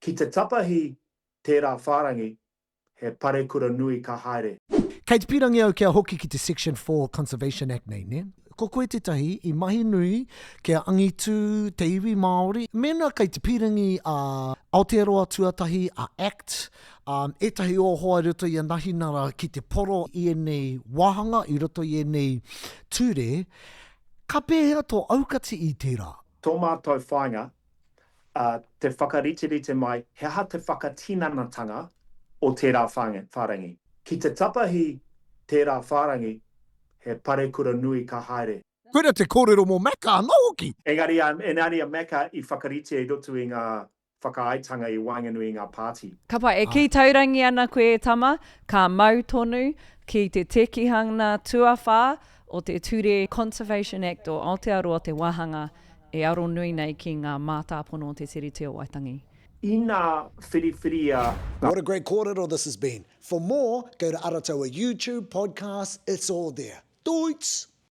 Ki te tapahi tērā whārangi, he pare kura nui ka haere. Kei te pirangi au kia hoki ki te Section 4 Conservation Act nei, ne? Ko koe te tahi I mahi nui kia angitu te iwi Māori. Mena kei te pirangi a Aotearoa tuatahi a Act, etahi o hoa roto I a nahinara ki te poro I nei wahanga, I roto I nei ture, ka pēhea tō aukati I tērā. Tō mātou whāinga, te whakaritirite mai, he aha te whakatinanatanga o tērā whārangi. Ki te tapahi tērā whārangi, he pare kura nui ka haere. Koera te kōrero mō maka, anō hoki! Engari a meka I whakarite I roto I ngā whakaaitanga I wainganui ngā pāti. Ka pai, e ki taurangi ana koe Tama, ka mau tonu ki te tekihanga tuawhā o te Ture Conservation Act o Aotearoa te wahanga e aro nui nei ki ngā mātāpono o te Tiriti o Waitangi. I ngā whiriwhiri What a great kōrero this has been. For more, go to Arataua YouTube, podcast, it's all there. Doits!